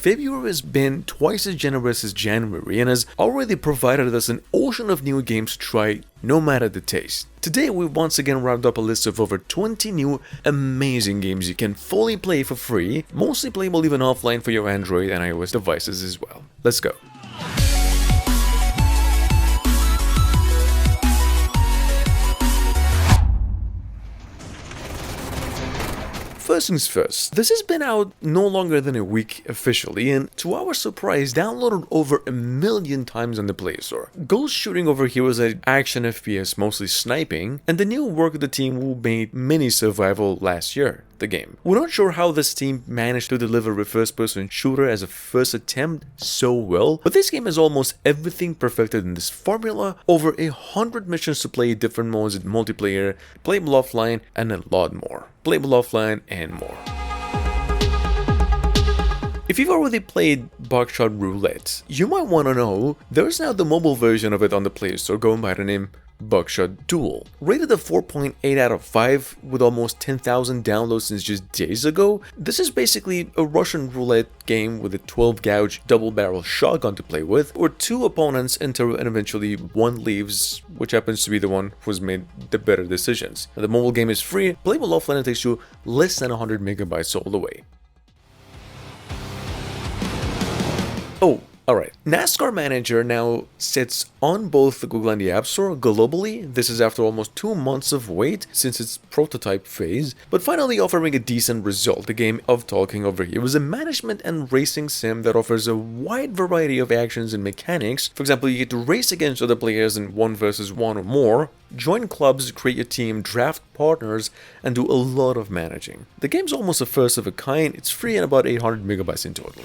February has been twice as generous as January and has already provided us an ocean of new games to try, no matter the taste. Today we've once again rounded up a list of over 20 new amazing games you can fully play for free, mostly playable even offline for your Android and iOS devices as well. Let's go. First things first, this has been out no longer than a week officially, and to our surprise, downloaded over 1 million times on the Play Store. Ghost Shooting over here is an action FPS, mostly sniping, and the new work of the team who made Mini Survival last year, the game. We're not sure how this team managed to deliver a first-person shooter as a first attempt so well, but this game has almost everything perfected in this formula, over 100 missions to play, different modes in multiplayer, playable offline, and a lot more. Playable offline and more. If you've already played Buckshot Roulette, you might want to know there's now the mobile version of it on the Play Store going by the name Buckshot Duel. Rated a 4.8 out of 5 with almost 10,000 downloads since just days ago, this is basically a Russian roulette game with a 12-gauge double-barrel shotgun to play with, where two opponents enter and eventually one leaves, which happens to be the one who's made the better decisions. Now, the mobile game is free, playable offline, and takes you less than 100 megabytes all the way. Oh, alright, NASCAR Manager now sits on both the Google and the App Store globally. This is after almost 2 months of wait since its prototype phase, but finally offering a decent result. The game of talking over here was a management and racing sim that offers a wide variety of actions and mechanics. For example, you get to race against other players in 1 versus 1 or more, join clubs, create your team, draft partners, and do a lot of managing. The game's almost a first of a kind. It's free and about 800 megabytes in total.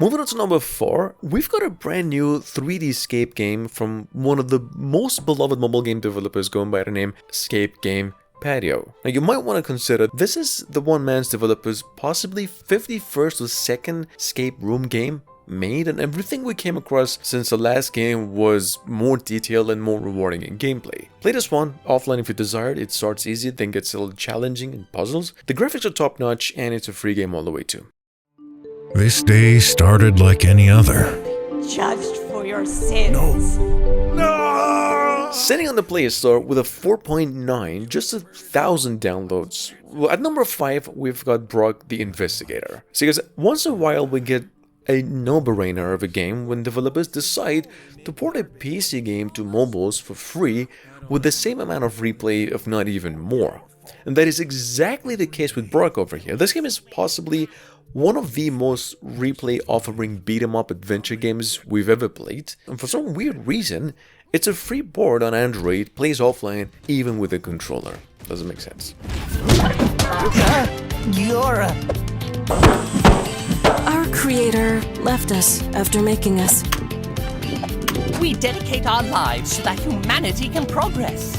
Moving on to number 4, we've got a brand new 3D escape game from one of the most beloved mobile game developers going by the name Escape Game Patio. Now you might want to consider this is the one-man's developer's possibly 51st or 2nd escape room game made, and everything we came across since the last game was more detailed and more rewarding in gameplay. Play this one offline if you desire. It starts easy, then gets a little challenging in puzzles. The graphics are top-notch, and it's a free game all the way too. This day started like any other. Judged for your sins. No! Sitting on the Play Store with a 4.9, just 1,000 downloads. Well, at number 5, we've got Brock the InvestiGator. See guys, once in a while we get a no-brainer of a game when developers decide to port a PC game to mobiles for free with the same amount of replay, if not even more. And that is exactly the case with Brock over here. This game is possibly one of the most replay offering beat-em-up adventure games we've ever played, and for some weird reason, it's a free board on Android, plays offline, even with a controller. Doesn't make sense. Our creator left us after making us. We dedicate our lives so that humanity can progress.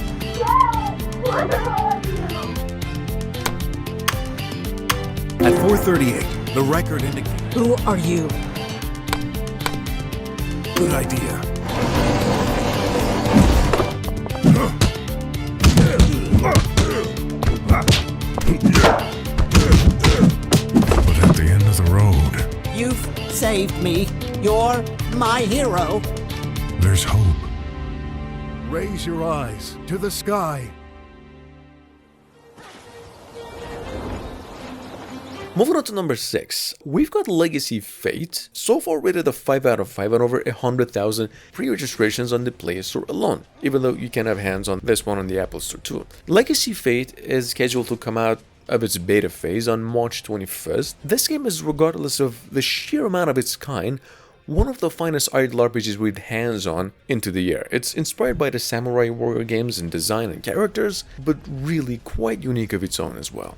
At 4:38, the record indicates. Who are you? Good idea. But at the end of the road, You've saved me. You're my hero. there's hope. Raise your eyes to the sky. Moving on to number 6, we've got Legacy Fate, so far rated a 5 out of 5 and over 100,000 pre-registrations on the Play Store alone, even though you can have hands on this one on the Apple Store too. Legacy Fate is scheduled to come out of its beta phase on March 21st. This game is, regardless of the sheer amount of its kind, one of the finest idle RPGs with hands-on into the year. It's inspired by the Samurai Warrior games in design and characters, but really quite unique of its own as well.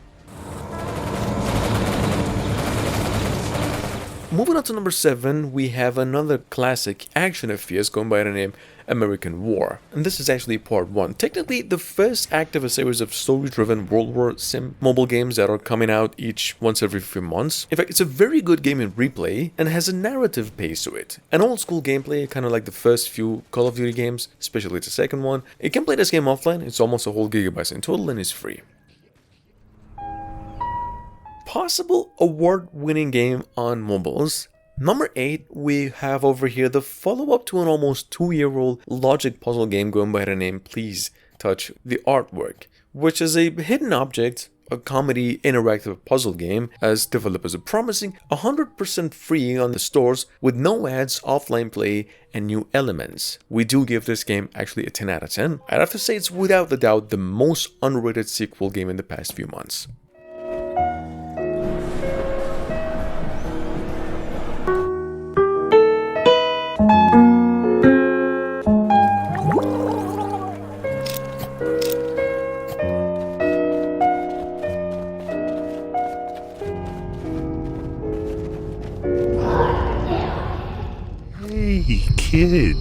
Moving on to number 7, we have another classic action FPS going by the name American War. And this is actually part 1. Technically, the first act of a series of story-driven World War sim mobile games that are coming out each once every few months. In fact, it's a very good game in replay and has a narrative pace to it. An old school gameplay, kind of like the first few Call of Duty games, especially the second one. You can play this game offline, it's almost a whole gigabyte in total and is free. Possible award-winning game on mobiles. Number 8, we have over here the follow-up to an almost 2-year-old logic puzzle game going by the name Please Touch the Artwork, which is a hidden object, a comedy interactive puzzle game, as developers are promising 100% free on the stores with no ads, offline play, and new elements. We do give this game actually a 10 out of 10. I'd have to say it's without a doubt the most underrated sequel game in the past few months. Hey, kid.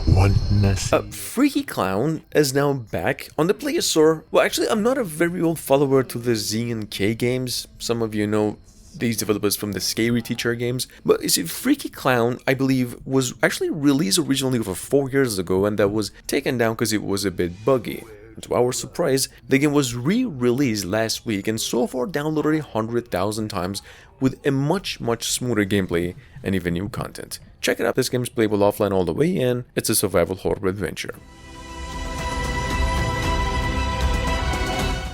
Want nothing? Freaky Clown is now back on the Play Store. Well, actually, I'm not a very old follower to the Z and K games. Some of you know these developers from the Scary Teacher games. But you see, Freaky Clown, I believe, was actually released originally over 4 years ago, and that was taken down because it was a bit buggy. To our surprise, the game was re-released last week and so far downloaded 100,000 times with a much smoother gameplay and even new content. Check it out, this game is playable offline all the way and it's a survival horror adventure.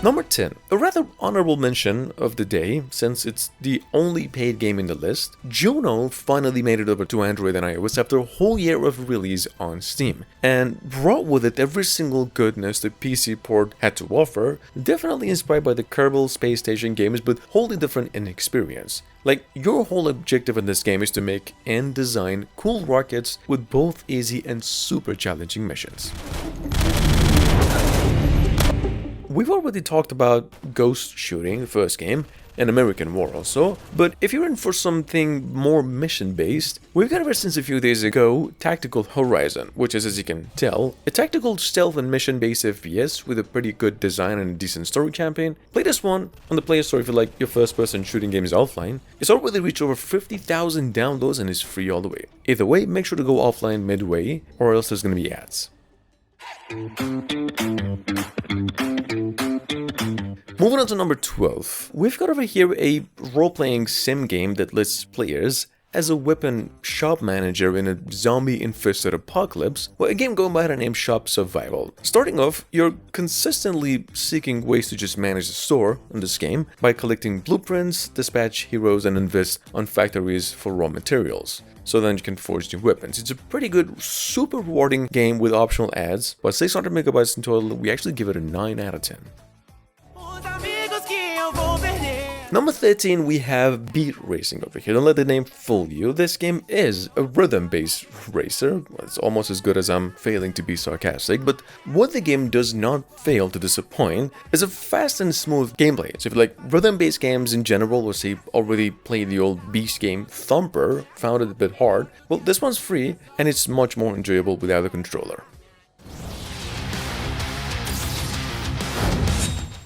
Number 10, a rather honorable mention of the day, since it's the only paid game in the list. Juno finally made it over to Android and iOS after a whole year of release on Steam, and brought with it every single goodness the PC port had to offer, definitely inspired by the Kerbal Space Station games, but wholly different in experience. Like, your whole objective in this game is to make and design cool rockets with both easy and super challenging missions. We've already talked about Ghost Shooting, the first game, and American War also, but if you're in for something more mission-based, we've got ever since a few days ago Tactical Horizon, which is, as you can tell, a tactical stealth and mission-based FPS with a pretty good design and a decent story campaign. Play this one on the Play Store if you like your first-person shooting games offline. It's already reached over 50,000 downloads and is free all the way. Either way, make sure to go offline midway, or else there's gonna be ads. Moving on to number 12, we've got over here a role-playing sim game that lists players as a weapon shop manager in a zombie-infested apocalypse, well, a game going by the name Shop Survival. Starting off, you're consistently seeking ways to just manage the store in this game by collecting blueprints, dispatch heroes, and invest on factories for raw materials. So then you can forge new weapons. It's a pretty good, super rewarding game with optional ads, but 600 megabytes in total, we actually give it a 9 out of 10. Number 13, we have Beat Racing over here. Don't let the name fool you. This game is a rhythm-based racer. It's almost as good as I'm failing to be sarcastic, but what the game does not fail to disappoint is a fast and smooth gameplay. So if you like rhythm-based games in general, or say already played the old Beast game Thumper, found it a bit hard, well, this one's free and it's much more enjoyable without a controller.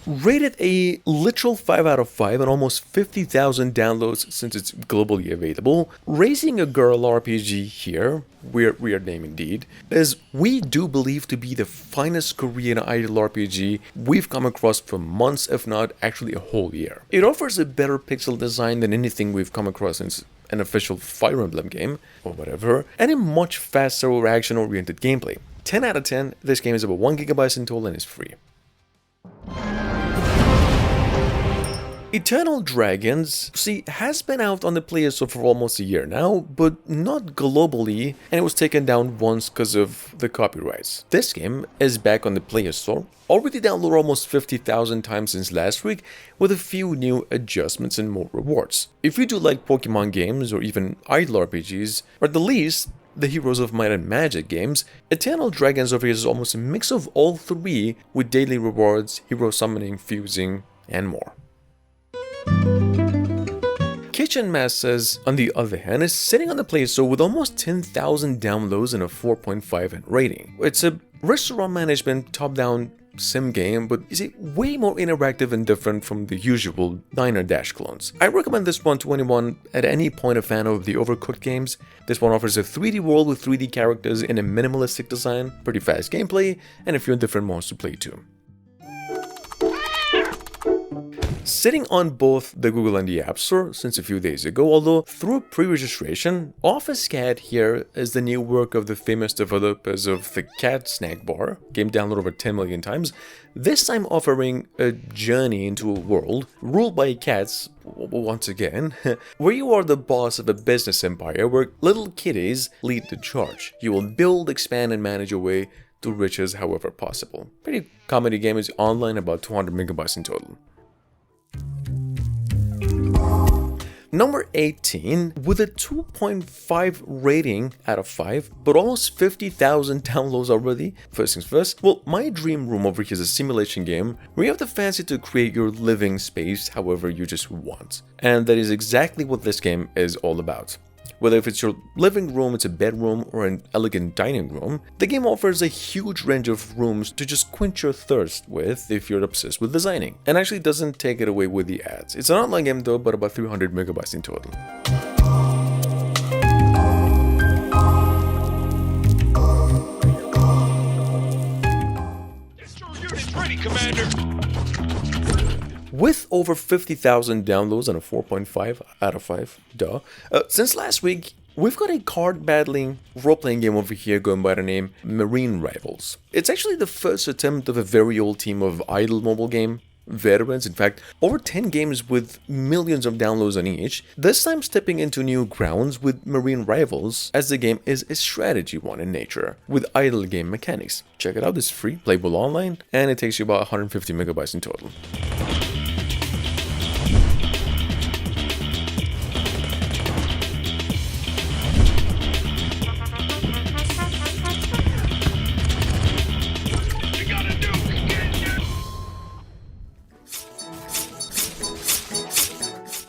Rated a literal 5 out of 5 and almost 50,000 downloads since it's globally available. Raising a Girl RPG here, weird name indeed, is we do believe to be the finest Korean idle RPG we've come across for months, if not actually a whole year. It offers a better pixel design than anything we've come across since an official Fire Emblem game, or whatever, and a much faster action-oriented gameplay. 10 out of 10, this game is about 1 GB in total and is free. Eternal Dragons, see, has been out on the Play Store for almost a year now, but not globally, and it was taken down once because of the copyrights. This game is back on the Play Store, already downloaded almost 50,000 times since last week, with a few new adjustments and more rewards. If you do like Pokemon games or even idle RPGs, or at the least, the Heroes of Might and Magic games, Eternal Dragons over here is almost a mix of all three, with daily rewards, hero summoning, fusing, and more. Kitchen Masses, on the other hand, is sitting on the Play Store with almost 10,000 downloads and a 4.5 rating. It's a restaurant management top-down sim game, but is way more interactive and different from the usual Diner Dash clones. I recommend this one to anyone at any point a fan of the Overcooked games. This one offers a 3D world with 3D characters in a minimalistic design, pretty fast gameplay, and a few different modes to play to. Sitting on both the Google and the App Store since a few days ago, although through pre-registration, Office Cat here is the new work of the famous developers of the Cat Snack Bar, game downloaded over 10 million times, this time offering a journey into a world ruled by cats, once again, where you are the boss of a business empire where little kitties lead the charge. You will build, expand, and manage your way to riches however possible. Pretty comedy game, is online, about 200 megabytes in total. Number 18, with a 2.5 rating out of 5, but almost 50,000 downloads already. First things first, well, My Dream Room over here is a simulation game where you have the fancy to create your living space however you just want. And that is exactly what this game is all about. Whether if it's your living room, it's a bedroom, or an elegant dining room, the game offers a huge range of rooms to just quench your thirst with if you're obsessed with designing. And actually doesn't take it away with the ads. It's an online game though, but about 300 megabytes in total. Ready, Commander. With over 50,000 downloads and a 4.5 out of 5, since last week, we've got a card battling role-playing game over here going by the name Marine Rivals. It's actually the first attempt of a very old team of idle mobile game veterans, in fact, over 10 games with millions of downloads on each, this time stepping into new grounds with Marine Rivals, as the game is a strategy one in nature, with idle game mechanics. Check it out, it's free, playable online, and it takes you about 150 megabytes in total.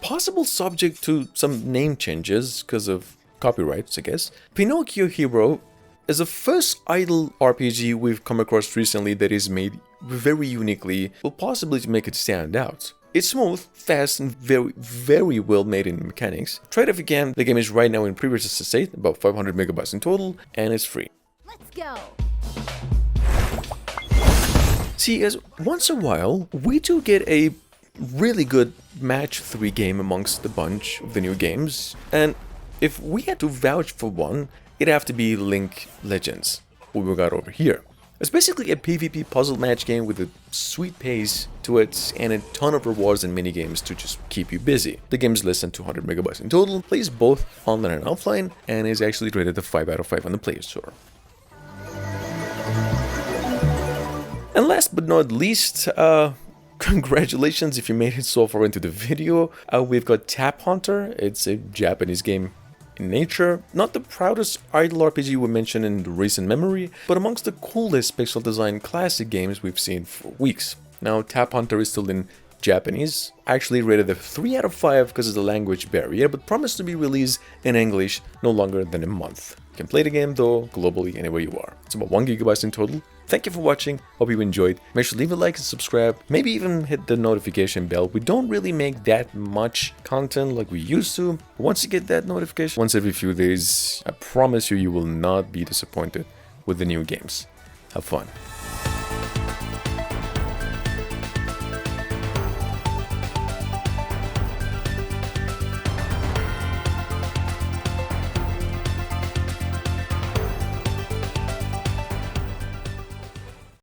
Possible subject to some name changes because of copyrights, I guess. Pinocchio Hero is the first idle RPG we've come across recently that is made very uniquely, well, possibly to make it stand out. It's smooth, fast, and very well made in mechanics. Try it if you can. The game is right now in pre-register state, about 500 megabytes in total, and it's free. Let's go. See, as once in a while, we do get a really good match 3 game amongst the bunch of the new games, and if we had to vouch for one, it'd have to be Link Legends, what we got over here. It's basically a PvP puzzle match game with a sweet pace to it and a ton of rewards and minigames to just keep you busy. The game is less than 200 megabytes in total, plays both online and offline, and is actually rated a 5 out of 5 on the Play Store. And last but not least, congratulations if you made it so far into the video. We've got Tap Hunter. It's a Japanese game in nature. Not the proudest idle RPG we mentioned in the recent memory, but amongst the coolest pixel design classic games we've seen for weeks. Now, Tap Hunter is still in Japanese, actually rated a 3 out of 5 because of the language barrier, but promised to be released in English no longer than a month. You can play the game though, globally, anywhere you are. It's about 1 gigabyte in total. Thank you for watching, hope you enjoyed. Make sure to leave a like and subscribe, maybe even hit the notification bell. We don't really make that much content like we used to. Once you get that notification, once every few days, I promise you, you will not be disappointed with the new games. Have fun.